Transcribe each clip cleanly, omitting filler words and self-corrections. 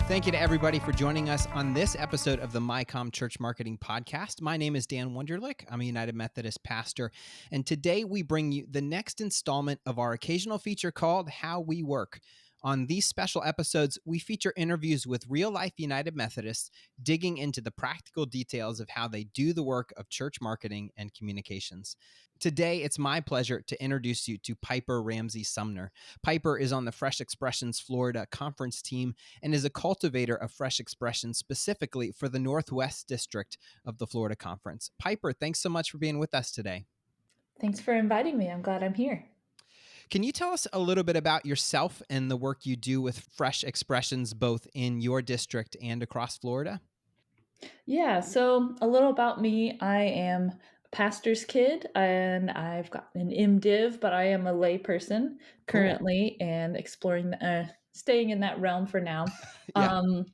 Thank you to everybody for joining us on this episode of the MyCom Church Marketing Podcast. My name is Dan Wunderlich. I'm a United Methodist pastor, and today we bring you the next installment of our occasional feature called How We Work. On these special episodes, we feature interviews with real-life United Methodists, digging into the practical details of how they do the work of church marketing and communications. Today, it's my pleasure to introduce you to Piper Ramsey-Sumner. Piper is on the Fresh Expressions Florida conference team and is a cultivator of fresh expressions specifically for the Northwest District of the Florida Conference. Piper, thanks so much for being with us today. Thanks for inviting me. I'm glad I'm here. Can you tell us a little bit about yourself and the work you do with fresh expressions both in your district and across Florida? Yeah, so a little about me. I am a pastor's kid and I've got an MDiv, but I am a lay person Cool. currently and exploring, staying in that realm for now. Yeah. Um,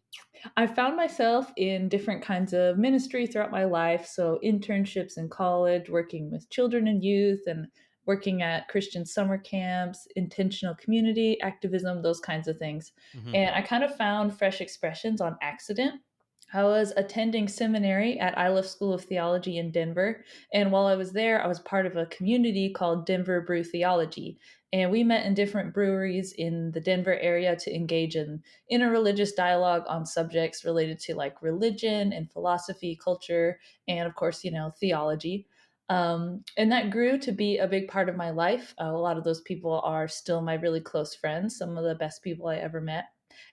I found myself in different kinds of ministry throughout my life. So, internships in college, working with children and youth, and working at Christian summer camps, intentional community activism, those kinds of things. Mm-hmm. And I kind of found Fresh Expressions on accident. I was attending seminary at Isla School of Theology in Denver. And while I was there, I was part of a community called Denver Brew Theology. And we met in different breweries in the Denver area to engage in interreligious dialogue on subjects related to like religion and philosophy, culture, and of course, theology. And that grew to be a big part of my life. A lot of those people are still my really close friends, some of the best people I ever met.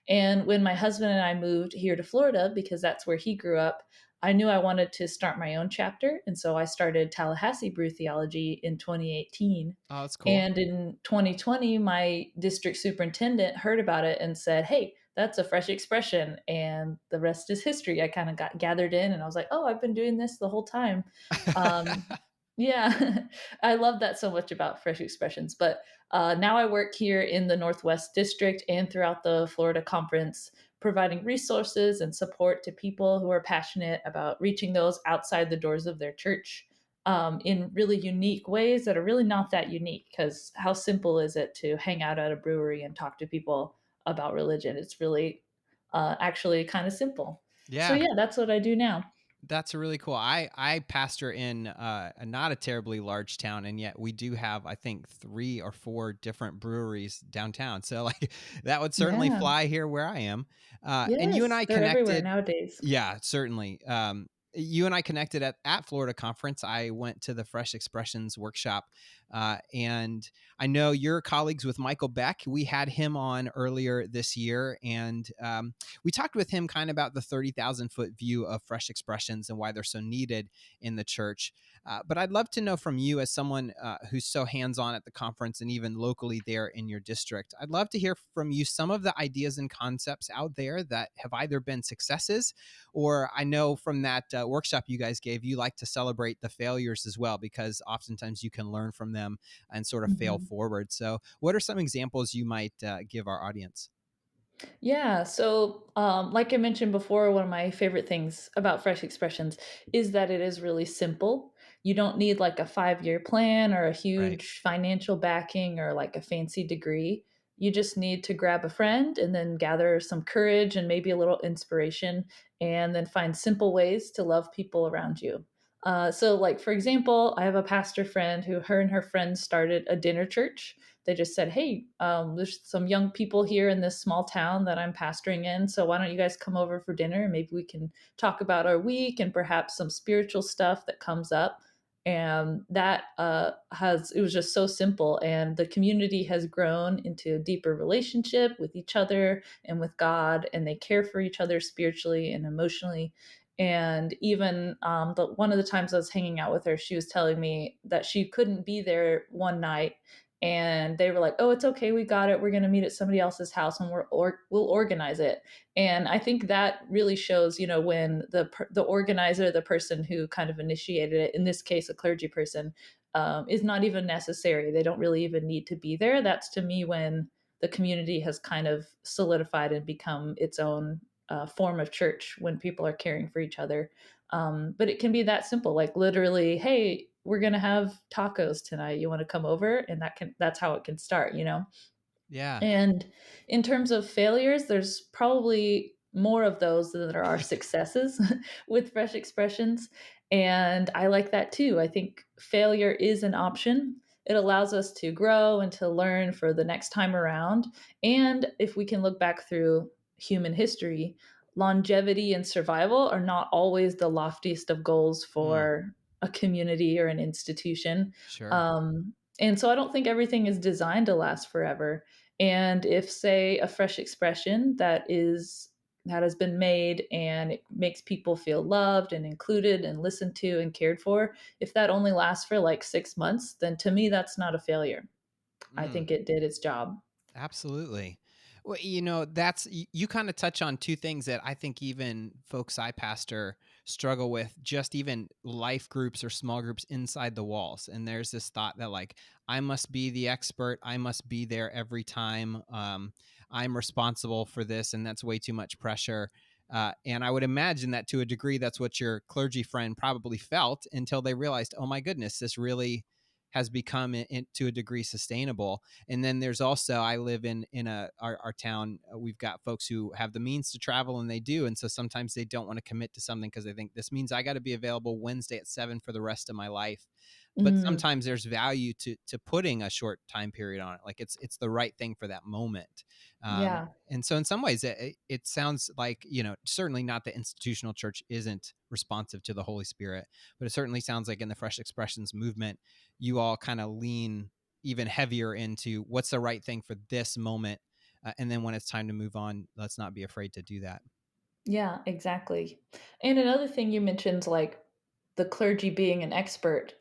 And when my husband and I moved here to Florida, because that's where he grew up, I knew I wanted to start my own chapter. And so I started Tallahassee Brew Theology in 2018. Oh, that's cool. And in 2020, my district superintendent heard about it and said, "Hey, that's a fresh expression." And the rest is history. I kind of got gathered in and I was like, "Oh, I've been doing this the whole time." Um, yeah, I love that so much about fresh expressions. But now I work here in the Northwest District and throughout the Florida Conference, providing resources and support to people who are passionate about reaching those outside the doors of their church in really unique ways that are really not that unique. Because how simple is it to hang out at a brewery and talk to people about religion? It's really actually kind of simple. So, Yeah. yeah, that's what I do now. That's really cool. I pastor in not a terribly large town, and yet we do have, I think, 3 or 4 different breweries downtown. So like that would certainly Yeah. fly here where I am. And you and Yes, I they're everywhere connected. nowadays. Yeah, certainly. You and I connected at Florida Conference. I went to the Fresh Expressions workshop, and I know you're colleagues with Michael Beck. We had him on earlier this year, and we talked with him kind of about the 30,000-foot view of Fresh Expressions and why they're so needed in the church. But I'd love to know from you, as someone who's so hands-on at the conference and even locally there in your district, I'd love to hear from you some of the ideas and concepts out there that have either been successes, or I know from that workshop you guys gave, you like to celebrate the failures as well, because oftentimes you can learn from them and sort of fail Mhm. forward. So what are some examples you might give our audience? Yeah. So, like I mentioned before, one of my favorite things about Fresh Expressions is that it is really simple. You don't need like a 5-year plan or a Right. huge financial backing or like a fancy degree. You just need to grab a friend and then gather some courage and maybe a little inspiration and then find simple ways to love people around you. So, like, for example, I have a pastor friend who her and her friends started a dinner church. They just said, "Hey, there's some young people here in this small town that I'm pastoring in. So why don't you guys come over for dinner? Maybe we can talk about our week and perhaps some spiritual stuff that comes up." And that it was just so simple. And the community has grown into a deeper relationship with each other and with God. And they care for each other spiritually and emotionally. And even one of the times I was hanging out with her, she was telling me that she couldn't be there one night and they were like, "Oh, it's okay, we got it. We're going to meet at somebody else's house and we'll organize it." And I think that really shows, when the organizer, the person who kind of initiated it, in this case a clergy person, is not even necessary. They don't really even need to be there. That's to me when the community has kind of solidified and become its own form of church, when people are caring for each other. But it can be that simple, like literally, "Hey, we're gonna have tacos tonight. You want to come over?" And that's how it can start. Yeah. And in terms of failures, there's probably more of those than there are successes with fresh expressions. And I like that too. I think failure is an option. It allows us to grow and to learn for the next time around. And if we can look back through human history, longevity and survival are not always the loftiest of goals Mm, for a community or an institution. sure. And so I don't think everything is designed to last forever. And if, say, a fresh expression that has been made and it makes people feel loved and included and listened to and cared for, if that only lasts for like 6 months, then to me that's not a failure. I Mm. think it did its job. Absolutely. Well, that's you kind of touch on two things that I think even folks I pastor struggle with, just even life groups or small groups inside the walls. And there's this thought that like I must be the expert, I must be there every time. I'm responsible for this, and that's way too much pressure. And I would imagine that to a degree, that's what your clergy friend probably felt until they realized, oh my goodness, this really has become to a degree sustainable. And then there's also, I live in our town, we've got folks who have the means to travel, and they do, and so sometimes they don't want to commit to something because they think this means I got to be available Wednesday at 7 for the rest of my life. But Mm, sometimes there's value to putting a short time period on it, like it's the right thing for that moment. yeah. And so in some ways it sounds like, certainly not the institutional church isn't responsive to the Holy Spirit, but it certainly sounds like in the Fresh Expressions movement you all kind of lean even heavier into what's the right thing for this moment. And then when it's time to move on, let's not be afraid to do that. Yeah, exactly. And another thing you mentioned, like the clergy being an expert,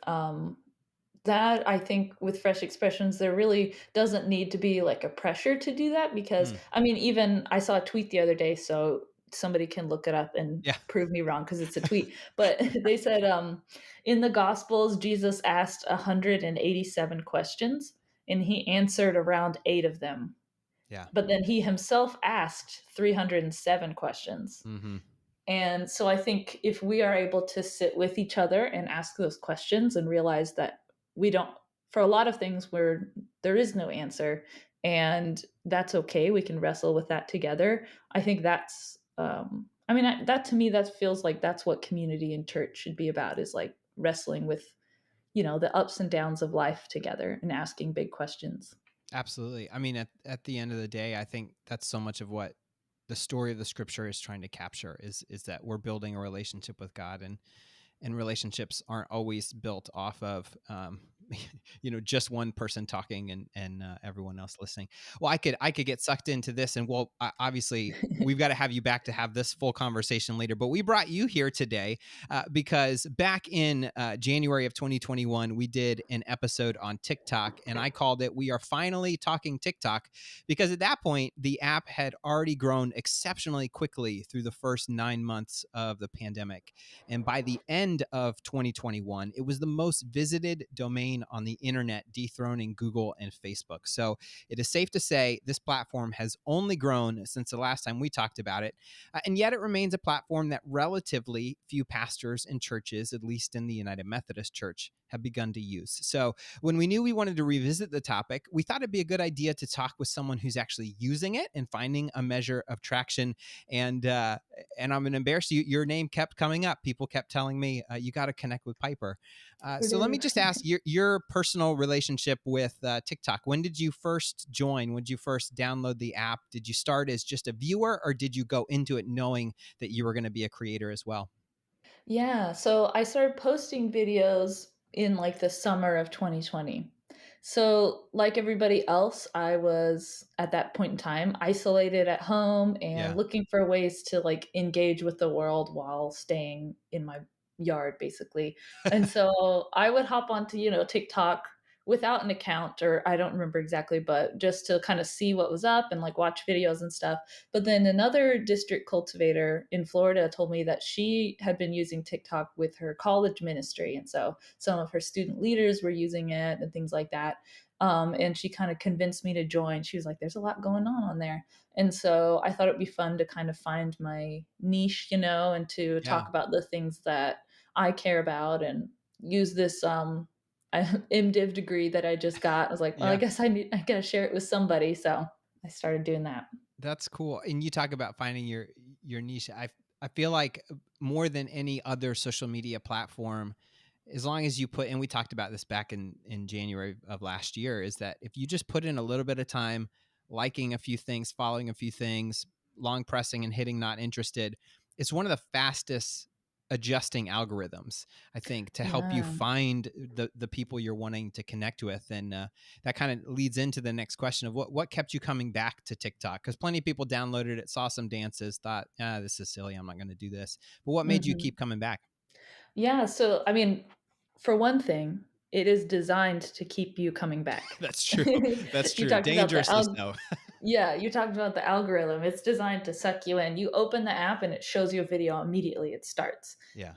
that I think with fresh expressions, there really doesn't need to be like a pressure to do that because Mm, I mean, even I saw a tweet the other day, so somebody can look it up and yeah. prove me wrong because it's a tweet. But they said in the Gospels, Jesus asked 187 questions and he answered around 8 of them. Yeah. But then he himself asked 307 questions. Hmm. And so I think if we are able to sit with each other and ask those questions and realize that we don't, for a lot of things where there is no answer, and that's okay, we can wrestle with that together. I think that's, that to me, that feels like that's what community and church should be about is like wrestling with, the ups and downs of life together and asking big questions. Absolutely. I mean, at the end of the day, I think that's so much of what the story of the scripture is trying to capture is that we're building a relationship with God, and relationships aren't always built off of just one person talking and everyone else listening. Well, I could get sucked into this, and well, obviously we've got to have you back to have this full conversation later, but we brought you here today because back in January of 2021 we did an episode on TikTok, and I called it "We Are Finally Talking TikTok," because at that point the app had already grown exceptionally quickly through the first 9 months of the pandemic. And by the end of 2021, it was the most visited domain on the internet, dethroning Google and Facebook. So it is safe to say this platform has only grown since the last time we talked about it. And yet it remains a platform that relatively few pastors and churches, at least in the United Methodist Church, have begun to use. So when we knew we wanted to revisit the topic, we thought it'd be a good idea to talk with someone who's actually using it and finding a measure of traction. And I'm going to embarrass you. Your name kept coming up. People kept telling me you got to connect with Piper. So let me just ask your personal relationship with TikTok. When did you first join? When did you first download the app? Did you start as just a viewer, or did you go into it knowing that you were going to be a creator as well? Yeah, so I started posting videos in like the summer of 2020. So, like everybody else, I was at that point in time isolated at home and Yeah. looking for ways to like engage with the world while staying in my yard basically. And so I would hop onto, TikTok without an account or I don't remember exactly, but just to kind of see what was up and like watch videos and stuff. But then another district cultivator in Florida told me that she had been using TikTok with her college ministry. And so some of her student leaders were using it and things like that. And she kind of convinced me to join. She was like, there's a lot going on there. And so I thought it'd be fun to kind of find my niche, and to Yeah. talk about the things that I care about and use this MDiv degree that I just got. I was like, well, I Yeah. guess I gotta share it with somebody. So I started doing that. That's cool. And you talk about finding your niche. I feel like more than any other social media platform, as long as you put, and we talked about this back in January of last year, is that if you just put in a little bit of time, liking a few things, following a few things, long pressing and hitting not interested, it's one of the fastest adjusting algorithms, I think, to help you Yeah. find the people you're wanting to connect with. And that kind of leads into the next question of what kept you coming back to TikTok? Because plenty of people downloaded it, saw some dances, thought, this is silly, I'm not going to do this. But what made you Mhm. keep coming back? Yeah, so, I mean, for one thing, it is designed to keep you coming back. That's true. That's You true. talked about the Dangerously so. yeah, you talked about the algorithm. It's designed to suck you in. You open the app and it shows you a video immediately, it starts. Yeah.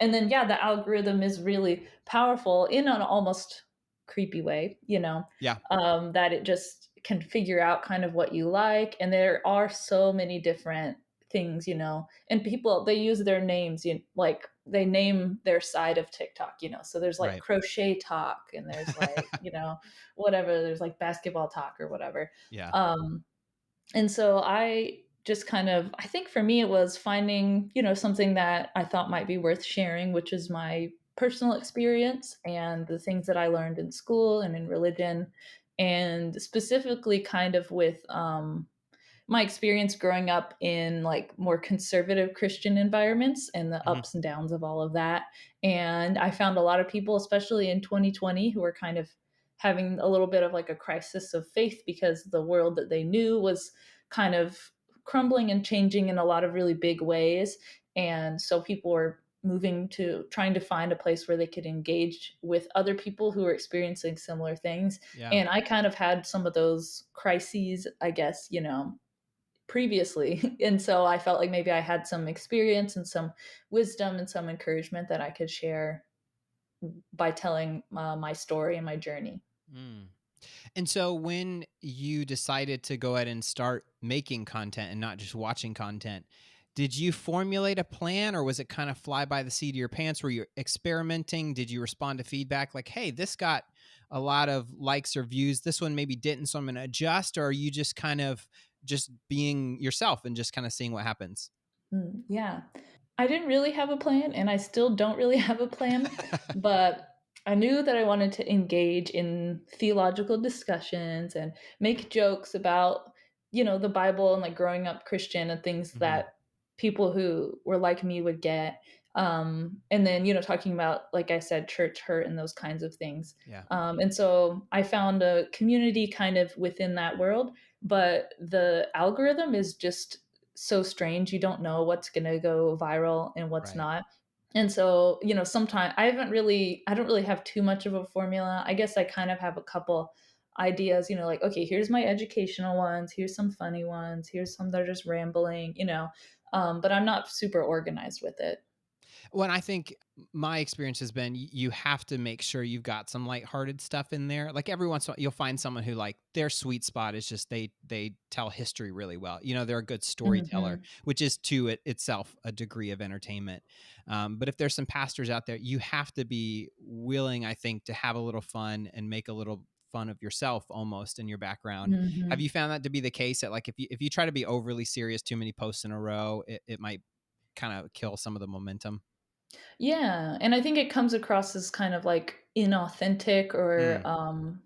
And then, yeah, the algorithm is really powerful in an almost creepy way, Yeah. that it just can figure out kind of what you like. And there are so many different things, and people, they use their names, like they name their side of TikTok, so there's like Right. crochet talk and there's like, whatever, there's like basketball talk or whatever. Yeah. Um, and so I just kind of, I think for me, it was finding, something that I thought might be worth sharing, which is my personal experience and the things that I learned in school and in religion. And specifically, kind of with my experience growing up in like more conservative Christian environments and the Hmm. ups and downs of all of that. And I found a lot of people, especially in 2020, who were kind of having a little bit of like a crisis of faith because the world that they knew was kind of crumbling and changing in a lot of really big ways. And so people were moving to trying to find a place where they could engage with other people who were experiencing similar things. Yeah. And I kind of had some of those crises, I guess, previously. And so I felt like maybe I had some experience and some wisdom and some encouragement that I could share by telling my story and my journey. Mm. And so when you decided to go ahead and start making content and not just watching content, did you formulate a plan or was it kind of fly by the seat of your pants? Were you experimenting? Did you respond to feedback like, hey, this got a lot of likes or views, this one maybe didn't, so I'm going to adjust? Or are you just kind of just being yourself and just kind of seeing what happens? Yeah. I didn't really have a plan, and I still don't really have a plan, but I knew that I wanted to engage in theological discussions and make jokes about, the Bible and like growing up Christian and things Hmm. that people who were like me would get. And then, talking about, like I said, church hurt and those kinds of things. Yeah. And so I found a community kind of within that world, but the algorithm is just so strange. You don't know what's going to go viral and what's Right. not. And so, sometimes I don't really have too much of a formula. I guess I kind of have a couple ideas, like, okay, here's my educational ones, here's some funny ones, here's some that are just rambling, but I'm not super organized with it. Well, I think my experience has been you have to make sure you've got some lighthearted stuff in there. Like every once in a while, you'll find someone who like their sweet spot is just they tell history really well. You know, they're a good storyteller, Hmm. which is to it itself a degree of entertainment. But if there's some pastors out there, you have to be willing, I think, to have a little fun and make a little fun of yourself almost in your background. Have Hmm. you found that to be the case that like if you try to be overly serious too many posts in a row, it might kind of kill some of the momentum? Yeah. And I think it comes across as kind of like inauthentic or Mm.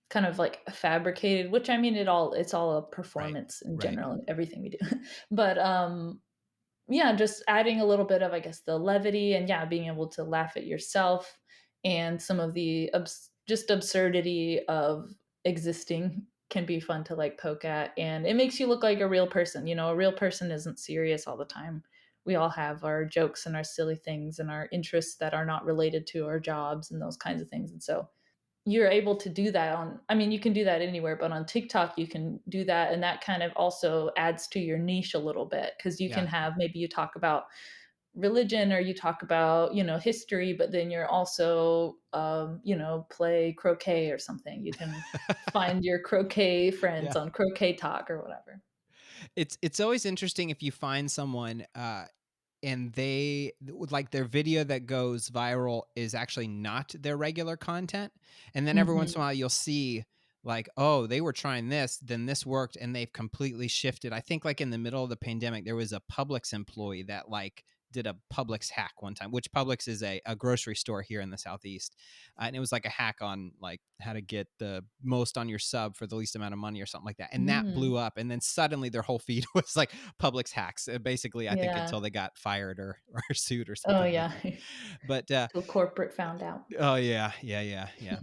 kind of like fabricated, which I mean, it's all a Right. performance in Right. general, everything we do. But yeah, just adding a little bit of, I guess, the levity and yeah, being able to laugh at yourself and some of the just absurdity of existing can be fun to like poke at. And it makes you look like a real person. A real person isn't serious all the time. We all have our jokes and our silly things and our interests that are not related to our jobs and those kinds of things. And so you're able to do that I mean, you can do that anywhere, but on TikTok, you can do that. And that kind of also adds to your niche a little bit because you can Yeah. have maybe you talk about religion or you talk about, history, but then you're also, play croquet or something. You can find your croquet friends Yeah. on Croquet Talk or whatever. It's always interesting if you find someone, and they like their video that goes viral is actually not their regular content, and then every once in Hmm. a while you'll see like, oh, they were trying this, then this worked, and they've completely shifted. I think like in the middle of the pandemic, there was a Publix employee that like did a Publix hack one time, which Publix is a grocery store here in the Southeast. And it was like a hack on like how to get the most on your sub for the least amount of money or something like that. And that Mm, blew up. And then suddenly their whole feed was like Publix hacks, basically, I think yeah. until they got fired or sued or Oh, something like yeah. that. But Till corporate found out. oh yeah, yeah, yeah, yeah.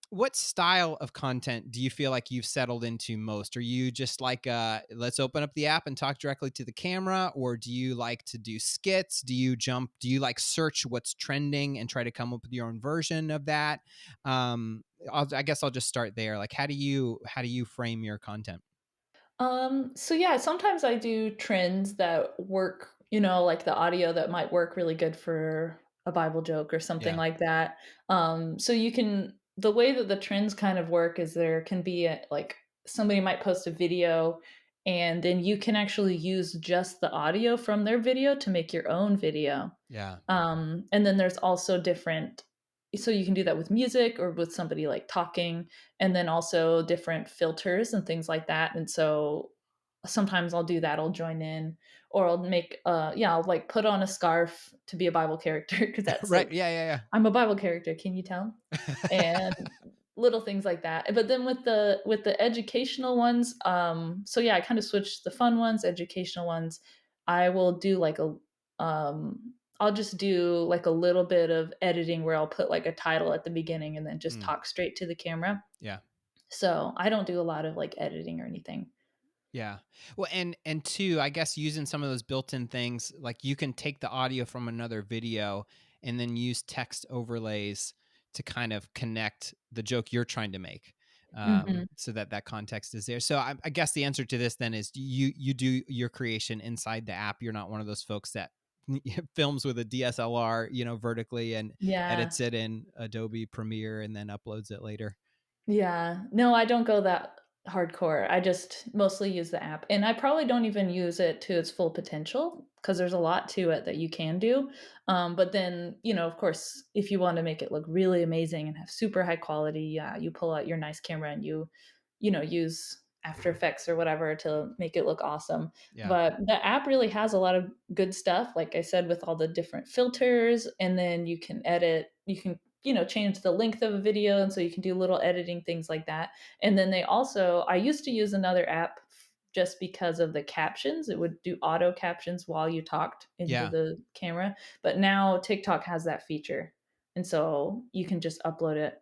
What style of content do you feel like you've settled into most? Are you just like let's open up the app and talk directly to the camera, or do you like to do skits? Do you like search what's trending and try to come up with your own version of that? I guess I'll just start there. Like how do you frame your content? So yeah, sometimes I do trends that work, like the audio that might work really good for a Bible joke or something Yeah. like that. So the way that the trends kind of work is there can be like somebody might post a video and then you can actually use just the audio from their video to make your own video. Yeah. And then there's also different, so you can do that with music or with somebody like talking, and then also different filters and things like that. And so sometimes I'll do that. I'll join in, or I'll make, yeah, I'll like put on a scarf to be a Bible character because that's Right. like, Yeah, yeah, I'm a Bible character. Can you tell? yeah. And little things like that. But then with the educational ones, so yeah, I kind of switched the fun ones, educational ones. I will do like a I'll just do like a little bit of editing where I'll put like a title at the beginning and then just Mm, talk straight to the camera. yeah. So I don't do a lot of like editing or anything. Yeah. Well, and two, I guess using some of those built-in things, like you can take the audio from another video and then use text overlays to kind of connect the joke you're trying to make, Hmm. so that that context is there. So I guess the answer to this then is you do your creation inside the app. You're not one of those folks that films with a DSLR, vertically and Yeah. edits it in Adobe Premiere and then uploads it later. Yeah. No, I don't go that hardcore. I just mostly use the app, and I probably don't even use it to its full potential because there's a lot to it that you can do. But then, of course, if you want to make it look really amazing and have super high quality, yeah, you pull out your nice camera and use After Effects or whatever to make it look awesome. Yeah. But the app really has a lot of good stuff, like I said, with all the different filters, and then you can edit, you can change the length of a video, and so you can do little editing things like that. And then I used to use another app just because of the captions. It would do auto captions while you talked into Yeah. the camera, but now TikTok has that feature. And so you can just upload it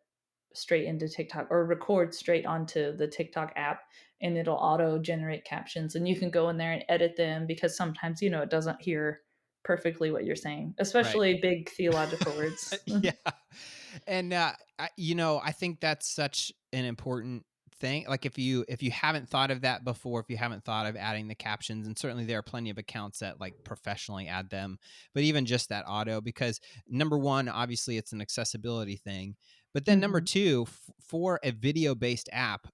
straight into TikTok or record straight onto the TikTok app, and it'll auto generate captions, and you can go in there and edit them because sometimes it doesn't hear perfectly what you're saying, Right. especially big theological words. Yeah. And I think that's such an important thing. Like if you haven't thought of that before, if you haven't thought of adding the captions, and certainly there are plenty of accounts that like professionally add them, but even just that auto, because number one, obviously it's an accessibility thing, but then number Mhm. two, for a video based app,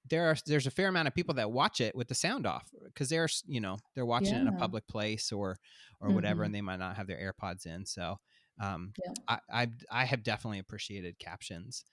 there's a fair amount of people that watch it with the sound off because they're watching it in a Yeah. public place or whatever, and Mhm. they might not have their AirPods in. So um, Yeah. I have definitely appreciated captions.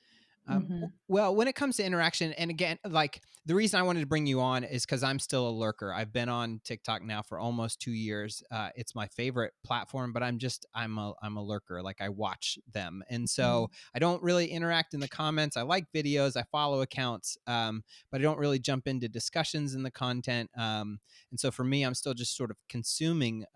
Mhm. Well, when it comes to interaction, and again, like the reason I wanted to bring you on is because I'm still a lurker. I've been on TikTok now for almost 2 years. It's my favorite platform, but I'm a lurker. Like I watch them, and so Mhm. I don't really interact in the comments. I like videos, I follow accounts, but I don't really jump into discussions in the content. And so for me, I'm still just sort of consuming.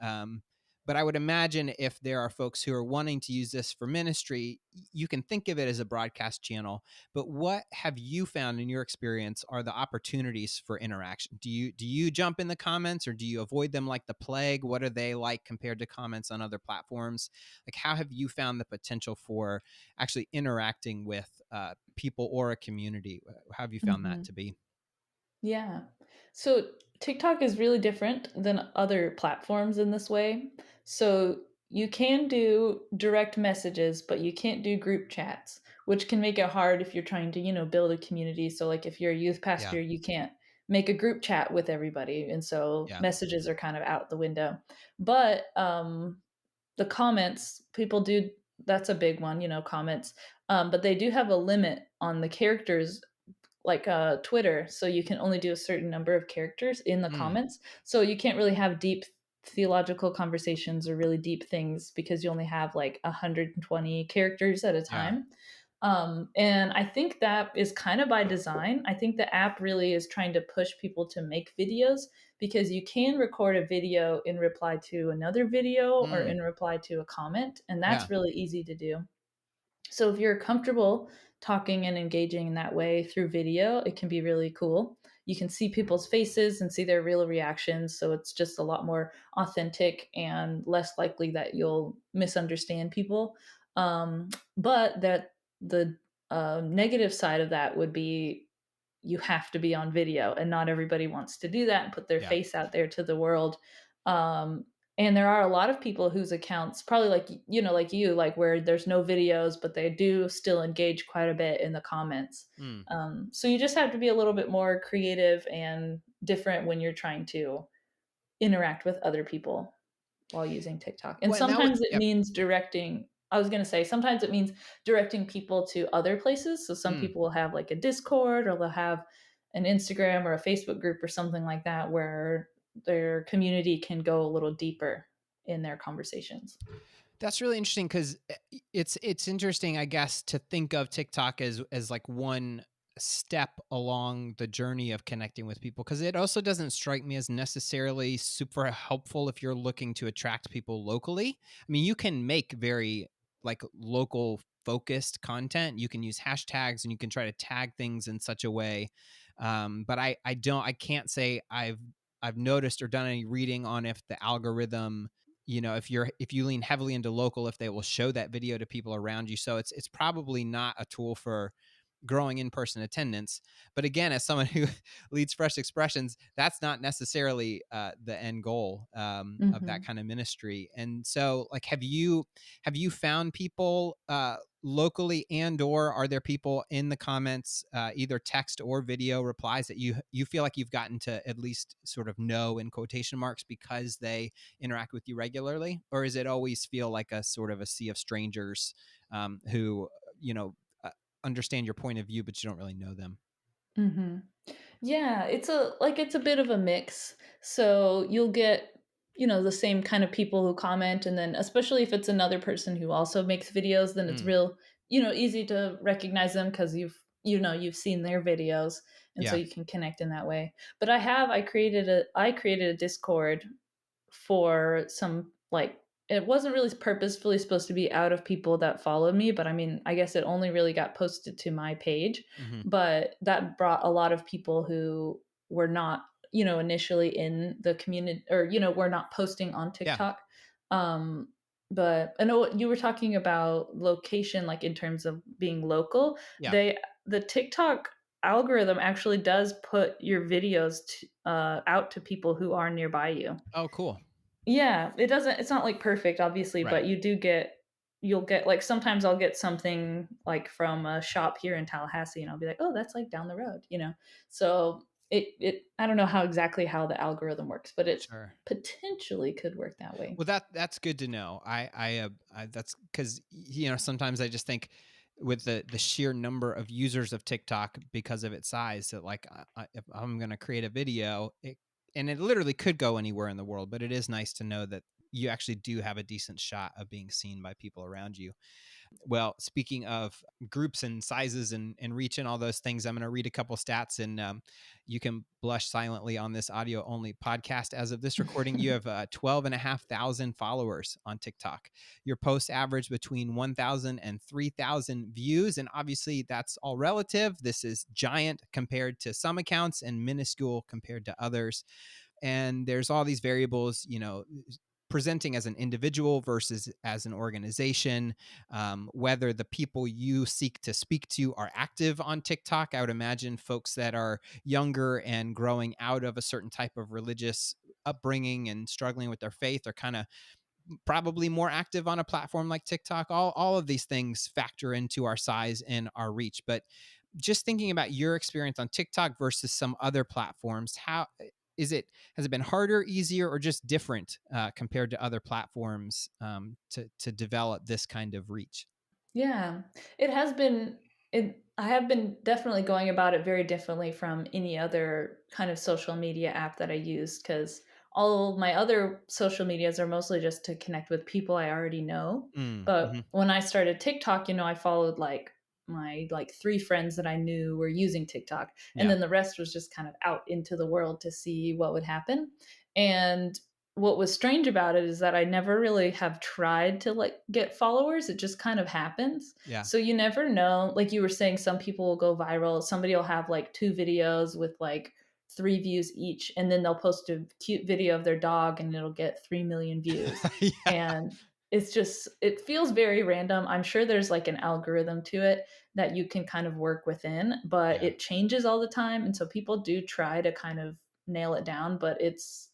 But I would imagine if there are folks who are wanting to use this for ministry, you can think of it as a broadcast channel. But what have you found in your experience are the opportunities for interaction? Do you jump in the comments, or do you avoid them like the plague? What are they like compared to comments on other platforms? Like how have you found the potential for actually interacting with people or a community? How have you found that Mhm. to be? Yeah. So TikTok is really different than other platforms in this way. So you can do direct messages, but you can't do group chats, which can make it hard if you're trying to, build a community. So like if you're a youth Yeah. pastor, you can't make a group chat with everybody. And so Yeah. messages are kind of out the window. But the comments, people do That's a big one, comments. But they do have a limit on the characters like Twitter, so you can only do a certain number of characters in the Mm, comments. So you can't really have deep theological conversations or really deep things because you only have like 120 characters at a yeah. time. And I think that is kind of by design. I think the app really is trying to push people to make videos because you can record a video in reply to another video or Mm, in reply to a comment, and yeah. that's really easy to do. So if you're comfortable talking and engaging in that way through video, it can be really cool. You can see people's faces and see their real reactions, so it's just a lot more authentic and less likely that you'll misunderstand people. But that the negative side of that would be you have to be on video, and not everybody wants to do that and put their Yeah. face out there to the world. Um, and there are a lot of people whose accounts, probably like like you, like where there's no videos, but they do still engage quite a bit in the comments. Mm. So you just have to be a little bit more creative and different when you're trying to interact with other people while using TikTok. And Well, and that would, sometimes it yep. means directing I was gonna say, sometimes it means directing people to other places. So some Mm. people will have like a Discord or they'll have an Instagram or a Facebook group or something like that where their community can go a little deeper in their conversations. That's really interesting because it's interesting, I guess, to think of TikTok as like one step along the journey of connecting with people, because it also doesn't strike me as necessarily super helpful if you're looking to attract people locally. I mean, you can make very like local focused content. You can use hashtags and you can try to tag things in such a way. But I can't say I've noticed or done any reading on if the algorithm, if you lean heavily into local, if they will show that video to people around you. So it's probably not a tool for growing in-person attendance. But again, as someone who leads Fresh Expressions, that's not necessarily the end goal of that Mhm. kind of ministry. And so, like, have you found people locally, and or are there people in the comments, either text or video replies, that you feel like you've gotten to at least sort of know in quotation marks because they interact with you regularly? Or is it always feel like a sort of a sea of strangers who you know uh, understand your point of view, but you don't really know them? Mhm. Yeah, it's a bit of a mix. So you'll get, the same kind of people who comment, and then especially if it's another person who also makes videos, then it's Mm, real, easy to recognize them because you've seen their videos, and so yeah. you can connect in that way. But I created a Discord for some, like, it wasn't really purposefully supposed to be out of people that followed me, but I mean, I guess it only really got posted to my page, Hmm. but that brought a lot of people who were not, initially in the community, or were not posting on Yeah. TikTok. Um but I know you were talking about location, like in terms of being local. Yeah. The TikTok algorithm actually does put your videos out to people who are nearby you. Oh, cool. Yeah, it's not, like, perfect, obviously, Right. but you'll get, like, sometimes I'll get something, like, from a shop here in Tallahassee, and I'll be like, "Oh, that's, like, down the road," you know? So, I don't know how the algorithm works, but it Sure. potentially could work that way. Well, that's good to know. I that's because sometimes I just think with the sheer number of users of TikTok because of its size, that like if I'm going to create a video, and it literally could go anywhere in the world, but it is nice to know that you actually do have a decent shot of being seen by people around you. Well, speaking of groups and sizes and reach and all those things, I'm going to read a couple stats, and you can blush silently on this audio only podcast. As of this recording, you have 12,500 followers on TikTok. Your posts average between 1,000 and 3,000 views. And obviously, that's all relative. This is giant compared to some accounts and minuscule compared to others. And there's all these variables, presenting as an individual versus as an organization, whether the people you seek to speak to are active on TikTok. I would imagine folks that are younger and growing out of a certain type of religious upbringing and struggling with their faith are kind of probably more active on a platform like TikTok. All of these things factor into our size and our reach. But just thinking about your experience on TikTok versus some other platforms, has it been harder, easier, or just different compared to other platforms to develop this kind of reach? Yeah, it has been I have been definitely going about it very differently from any other kind of social media app that I use because all my other social medias are mostly just to connect with people I already know. Mm, But hmm. when I started TikTok, I followed like my like 3 friends that I knew were using TikTok, and Yeah. then the rest was just kind of out into the world to see what would happen. And what was strange about it is that I never really have tried to like get followers. It just kind of happens. Yeah. So you never know. Like you were saying, some people will go viral. Somebody will have like 2 videos with like 3 views each, and then they'll post a cute video of their dog and it'll get 3 million views. Yeah. And it feels very random. I'm sure there's like an algorithm to it that you can kind of work within, but Yeah. it changes all the time. And so people do try to kind of nail it down, but it's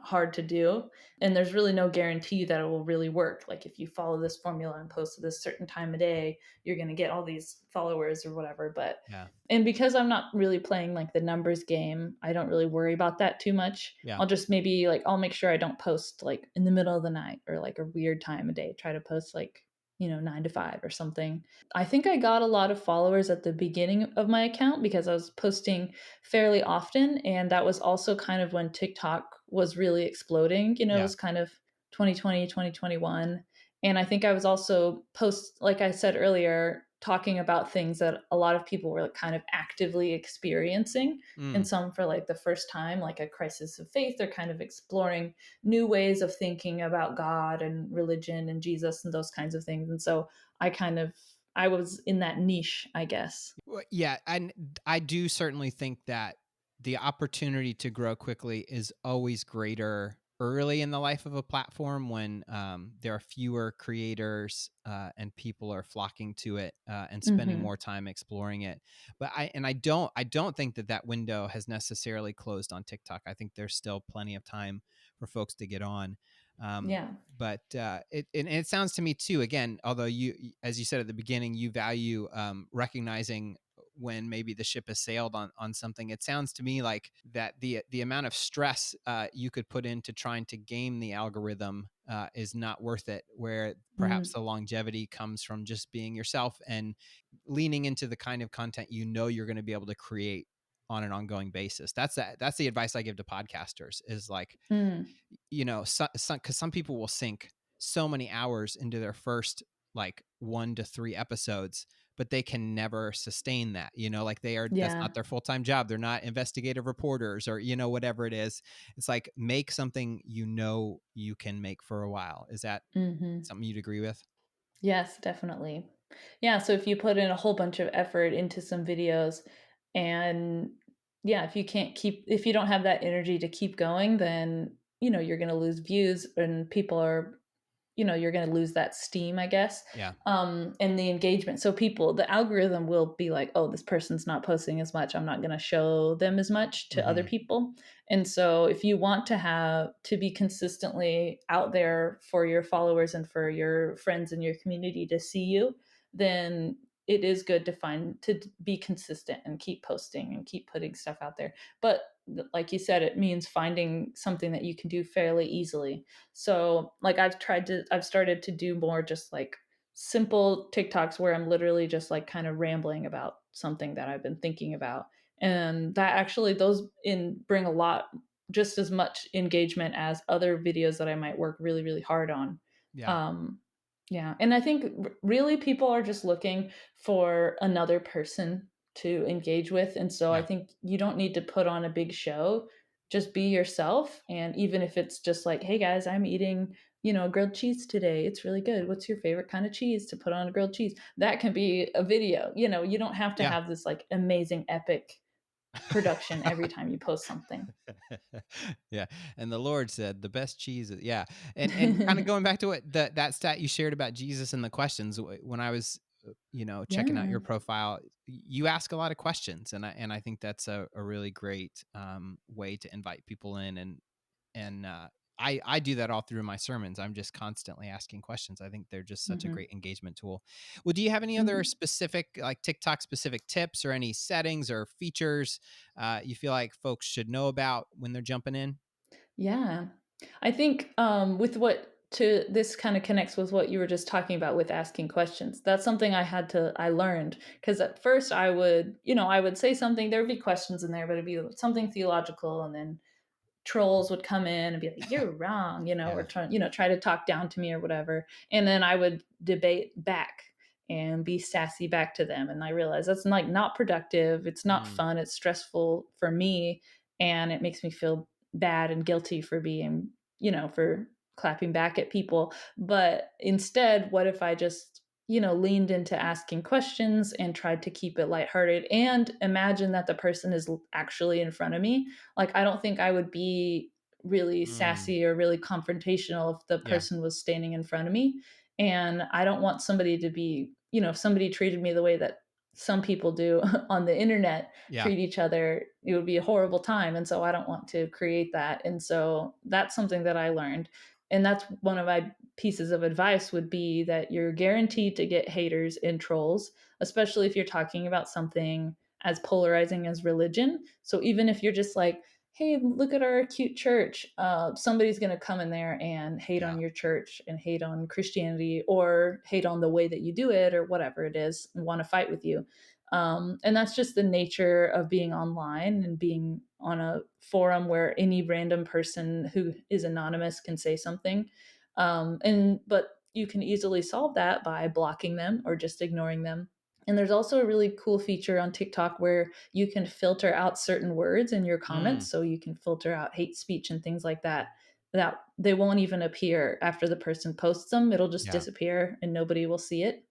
hard to do, and there's really no guarantee that it will really work. Like if you follow this formula and post at this certain time of day, you're going to get all these followers or whatever. But Yeah. and because I'm not really playing like the numbers game, I don't really worry about that too much. Yeah. I'll just maybe like I'll make sure I don't post like in the middle of the night or like a weird time of day. Try to post like 9 to 5 or something. I think I got a lot of followers at the beginning of my account because I was posting fairly often. And that was also kind of when TikTok was really exploding. It Yeah. was kind of 2020, 2021. And I think I was also like I said earlier, talking about things that a lot of people were like kind of actively experiencing. Mm. And some for like the first time, like a crisis of faith. They're kind of exploring new ways of thinking about God and religion and Jesus and those kinds of things. And so I was in that niche, I guess. Yeah, and I do certainly think that the opportunity to grow quickly is always greater early in the life of a platform when there are fewer creators and people are flocking to it and spending Mhm. more time exploring it. But I don't think that window has necessarily closed on TikTok. I think there's still plenty of time for folks to get on. Um, Yeah. but it sounds to me too, again, although as you said at the beginning, you value recognizing when maybe the ship has sailed on something. It sounds to me like that the amount of stress you could put into trying to game the algorithm is not worth it, where perhaps Mm. the longevity comes from just being yourself and leaning into the kind of content you're going to be able to create on an ongoing basis. That's the advice I give to podcasters, is like, Mm. because some people will sink so many hours into their first like 1 to 3 episodes, but they can never sustain that. Like that's Yeah. not their full time job. They're not investigative reporters or whatever it is. It's like, make something you can make for a while. Is that Mhm. something you'd agree with? Yes, definitely. Yeah, so if you put in a whole bunch of effort into some videos and yeah, if you don't have that energy to keep going, then, you're going to lose views and people are you're going to lose that steam, I guess, Yeah. and the engagement. So the algorithm will be like, oh, this person's not posting as much. I'm not going to show them as much to other Hmm. people. And so if you want to be consistently out there for your followers and for your friends in your community to see you, then it is good to be consistent and keep posting and keep putting stuff out there. But like you said, it means finding something that you can do fairly easily. So, like I've started to do more just like simple TikToks where I'm literally just like kind of rambling about something that I've been thinking about. And that actually those in bring a lot just as much engagement as other videos that I might work really really hard on. Yeah. Um yeah, and I think really people are just looking for another person to engage with, and so I Yeah. think you don't need to put on a big show. Just be yourself, and even if it's just like, "Hey guys, I'm eating, grilled cheese today. It's really good. What's your favorite kind of cheese to put on a grilled cheese?" That can be a video. You don't have to Yeah. have this like amazing epic production every time you post something. Yeah. And the Lord said the best cheese yeah. And kind of going back to what that stat you shared about Jesus and the questions, when I was checking out Yeah. your profile, you ask a lot of questions, and I think that's a really great way to invite people in and I do that all through my sermons. I'm just constantly asking questions. I think they're just such a Mhm. great engagement tool. Well, do you have any other Mhm. specific, like TikTok specific tips or any settings or features you feel like folks should know about when they're jumping in? Yeah. I think, with what to this kind of connects with what you were just talking about with asking questions. That's something I learned because at first I would say something, there would be questions in there, but it'd be something theological, and then trolls would come in and be like, "You're wrong," or Yeah. try to talk down to me or whatever. And then I would debate back and be sassy back to them. And I realized that's like not productive. It's not Mm, fun. It's stressful for me. And it makes me feel bad and guilty for being, for clapping back at people. But instead, what if I just, leaned into asking questions and tried to keep it lighthearted and imagine that the person is actually in front of me. Like, I don't think I would be really mm, sassy or really confrontational if the yeah. person was standing in front of me. And I don't want somebody to be, if somebody treated me the way that some people do on the internet Yeah. treat each other, it would be a horrible time. And so I don't want to create that. And so that's something that I learned. And that's one of my pieces of advice would be that you're guaranteed to get haters and trolls, especially if you're talking about something as polarizing as religion. So even if you're just like, hey, look at our cute church, somebody's going to come in there and hate Yeah. on your church and hate on Christianity or hate on the way that you do it or whatever it is and want to fight with you. And that's just the nature of being online and being on a forum where any random person who is anonymous can say something. But you can easily solve that by blocking them or just ignoring them. And there's also a really cool feature on TikTok where you can filter out certain words in your Mm, comments. So you can filter out hate speech and things like that. That they won't even appear after the person posts them. It'll just yeah. disappear and nobody will see it.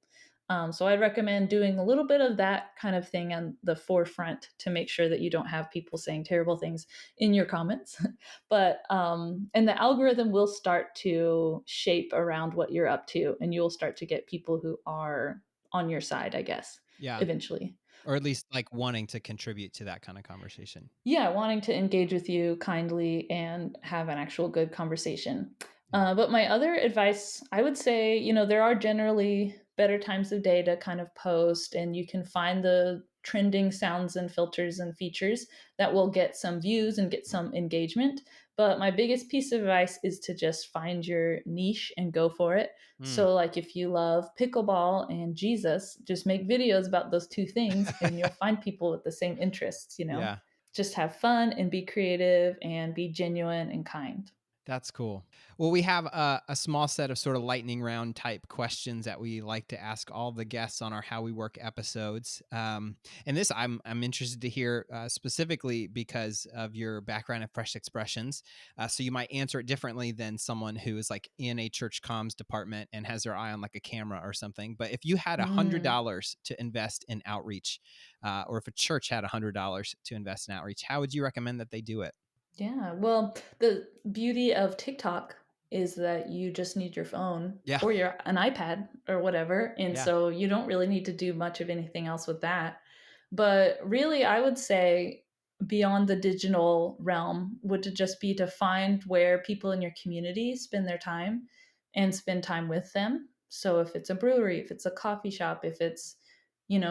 So I'd recommend doing a little bit of that kind of thing on the forefront to make sure that you don't have people saying terrible things in your comments. And the algorithm will start to shape around what you're up to, and you'll start to get people who are on your side, I guess, Yeah. eventually. Or at least like wanting to contribute to that kind of conversation. Yeah, wanting to engage with you kindly and have an actual good conversation. Yeah. But my other advice, I would say, there are generally better times of day to kind of post, and you can find the trending sounds and filters and features that will get some views and get some engagement. But my biggest piece of advice is to just find your niche and go for it. Mm. So, like, if you love pickleball and Jesus, just make videos about those two things, and you'll find people with the same interests. Yeah. Just have fun and be creative and be genuine and kind. That's cool. Well, we have a small set of sort of lightning round type questions that we like to ask all the guests on our How We Work episodes. And this I'm interested to hear specifically because of your background in fresh expressions. So you might answer it differently than someone who is like in a church comms department and has their eye on like a camera or something. But if you had Mm, $100 to invest in outreach, or if a church had $100 to invest in outreach, how would you recommend that they do it? yeah. Well, the beauty of TikTok is that you just need your phone Yeah. or your an iPad or whatever, and Yeah. so you don't really need to do much of anything else with that. But really, I would say beyond the digital realm would to just be to find where people in your community spend their time and spend time with them. So if it's a brewery, if it's a coffee shop, if it's,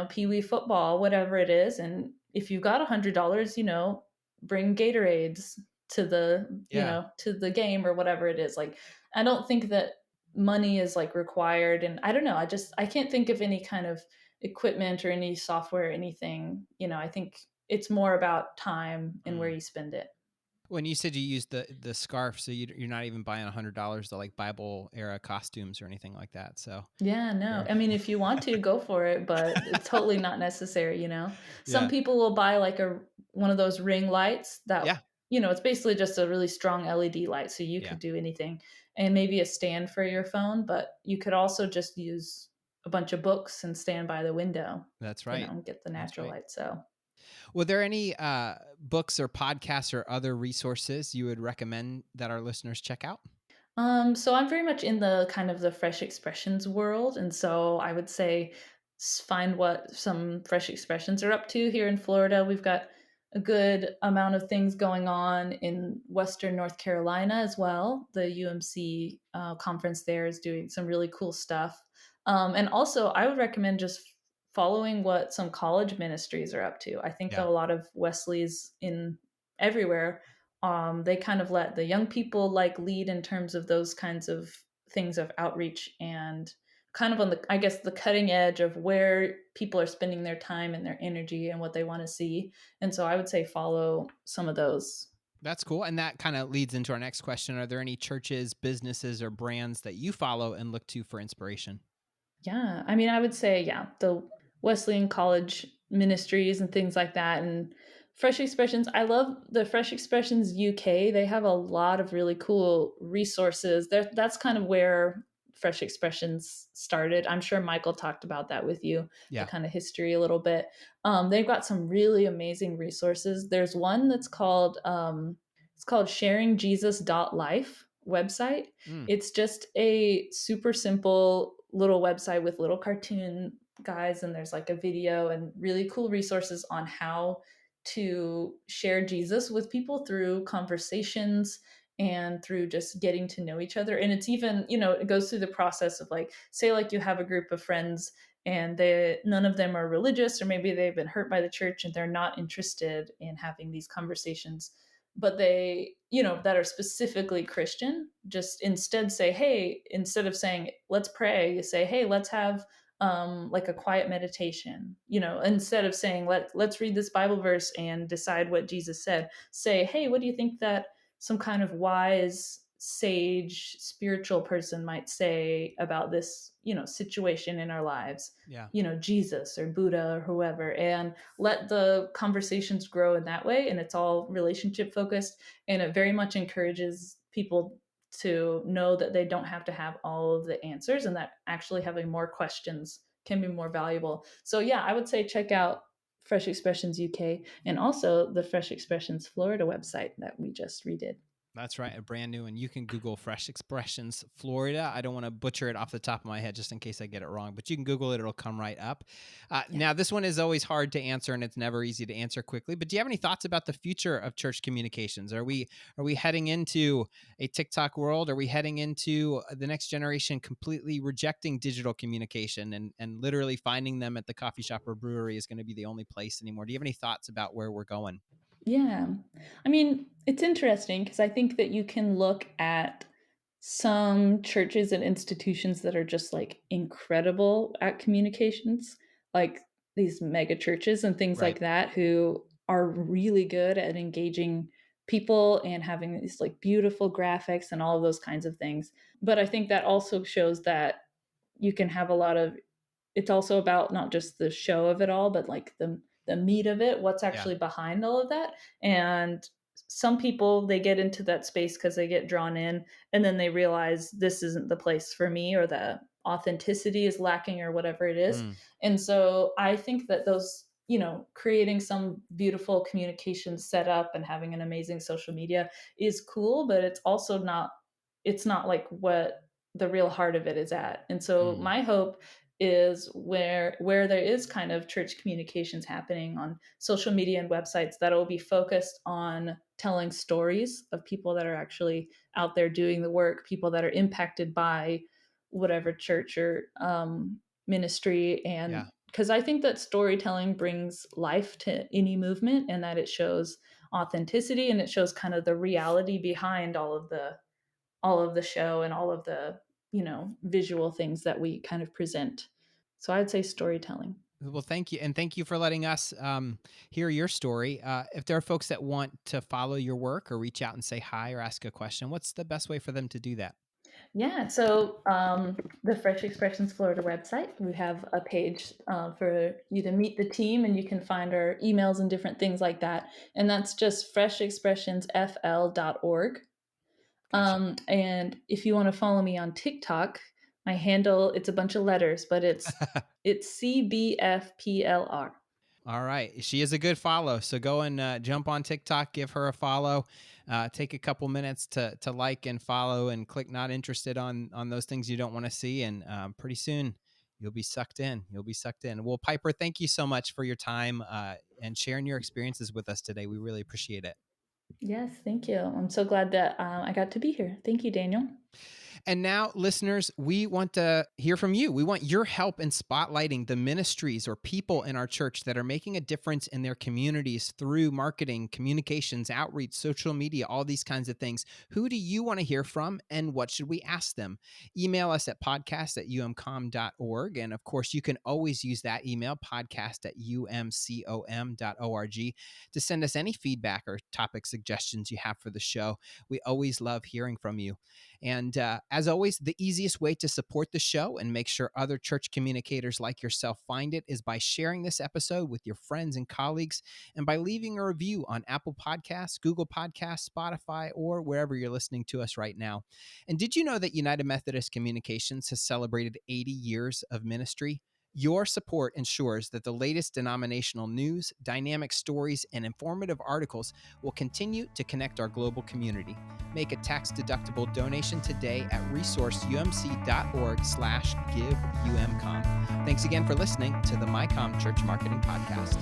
Pee Wee football, whatever it is. And if you've got $100, bring Gatorades to Yeah. to the game or whatever it is. Like, I don't think that money is like required. And I don't know, I can't think of any kind of equipment or any software or anything. I think it's more about time and where Mm. you spend it. When you said you used the scarf, so you're not even buying $100 to like Bible era costumes or anything like that. So Yeah, no. you're I mean, if you want to, go for it, but it's totally not necessary. Some yeah, people will buy like a one of those ring lights that, yeah, it's basically just a really strong LED light, so you yeah. could do anything. And maybe a stand for your phone, but you could also just use a bunch of books and stand by the window, That's right. and get the That's natural right. light. So Were there any books or podcasts or other resources you would recommend that our listeners check out? So I'm very much in the kind of the fresh expressions world, and so I would say find what some fresh expressions are up to here in Florida. We've got a good amount of things going on in Western North Carolina as well. The UMC conference there is doing some really cool stuff. And also, I would recommend just following what some college ministries are up to. I think a Yeah. lot of Wesleys in everywhere, they kind of let the young people like lead in terms of those kinds of things of outreach and kind of on the, I guess, the cutting edge of where people are spending their time and their energy and what they want to see. And so I would say follow some of those. That's cool. And that kind of leads into our next question. Are there any churches, businesses, or brands that you follow and look to for inspiration? Yeah. I mean, I would say, yeah, the Wesleyan College ministries and things like that. And Fresh Expressions. I love the Fresh Expressions UK. They have a lot of really cool resources. That's kind of where Fresh Expressions started. I'm sure Michael talked about that with you, the Yeah. kind of history a little bit. They've got some really amazing resources. There's one that's called it's called sharingjesus.life website. Mm, It's just a super simple little website with little cartoon guys, and there's like a video and really cool resources on how to share Jesus with people through conversations and through just getting to know each other. And it's even, it goes through the process of like, say, like you have a group of friends and none of them are religious, or maybe they've been hurt by the church and they're not interested in having these conversations, but they, that are specifically Christian, just instead say, hey, instead of saying, let's pray, you say, hey, let's have like a quiet meditation. Instead of saying, let's read this Bible verse and decide what Jesus said, say, hey, what do you think that some kind of wise, sage, spiritual person might say about this, situation in our lives? yeah. Jesus or Buddha or whoever, and let the conversations grow in that way. And it's all relationship focused. And it very much encourages people to know that they don't have to have all of the answers, and that actually having more questions can be more valuable. So, yeah, I would say check out Fresh Expressions UK and also the Fresh Expressions Florida website that we just redid. That's right, a brand new one. You can Google Fresh Expressions Florida. I don't want to butcher it off the top of my head just in case I get it wrong, but you can Google it, it'll come right up. Yeah. Now, this one is always hard to answer and it's never easy to answer quickly, but do you have any thoughts about the future of church communications? Are we heading into a TikTok world? Are we heading into the next generation completely rejecting digital communication and literally finding them at the coffee shop or brewery is going to be the only place anymore? Do you have any thoughts about where we're going? Yeah. I mean, it's interesting because I think that you can look at some churches and institutions that are just like incredible at communications, like these mega churches and things Right. like that, who are really good at engaging people and having these like beautiful graphics and all of those kinds of things. But I think that also shows that you can have a lot of, it's also about not just the show of it all, but like the meat of it, what's Yeah. actually behind all of that. And some people, they get into that space because they get drawn in, and then they realize this isn't the place for me, or the authenticity is lacking, or whatever it is. Mm, And so I think that those, creating some beautiful communication setup and having an amazing social media is cool, but it's not like what the real heart of it is at. And so mm, my hope is where there is kind of church communications happening on social media and websites, that it will be focused on telling stories of people that are actually out there doing the work, people that are impacted by whatever church or ministry. And yeah. because I think that storytelling brings life to any movement, and that it shows authenticity and it shows kind of the reality behind all of the show and all of the, visual things that we kind of present. So I'd say storytelling. Well, thank you. And thank you for letting us hear your story. If there are folks that want to follow your work or reach out and say hi or ask a question, what's the best way for them to do that? Yeah, so the Fresh Expressions Florida website, we have a page for you to meet the team, and you can find our emails and different things like that. And that's just freshexpressionsfl.org. Gotcha. And if you want to follow me on TikTok, my handle, it's a bunch of letters, but it's CBFPLR. All right. She is a good follow. So go and jump on TikTok, give her a follow. Take a couple minutes to like and follow and click not interested on those things you don't want to see. And pretty soon You'll be sucked in. You'll be sucked in. Well, Piper, thank you so much for your time and sharing your experiences with us today. We really appreciate it. Yes, thank you. I'm so glad that I got to be here. Thank you, Daniel. And now, listeners, we want to hear from you. We want your help in spotlighting the ministries or people in our church that are making a difference in their communities through marketing, communications, outreach, social media, all these kinds of things. Who do you want to hear from, and what should we ask them? Email us at podcast@umcom.org. And of course, you can always use that email, podcast@umcom.org, to send us any feedback or topic suggestions you have for the show. We always love hearing from you. And as always, the easiest way to support the show and make sure other church communicators like yourself find it is by sharing this episode with your friends and colleagues, and by leaving a review on Apple Podcasts, Google Podcasts, Spotify, or wherever you're listening to us right now. And did you know that United Methodist Communications has celebrated 80 years of ministry? Your support ensures that the latest denominational news, dynamic stories, and informative articles will continue to connect our global community. Make a tax-deductible donation today at resourceumc.org/giveumcom. Thanks again for listening to the MyCom Church Marketing Podcast.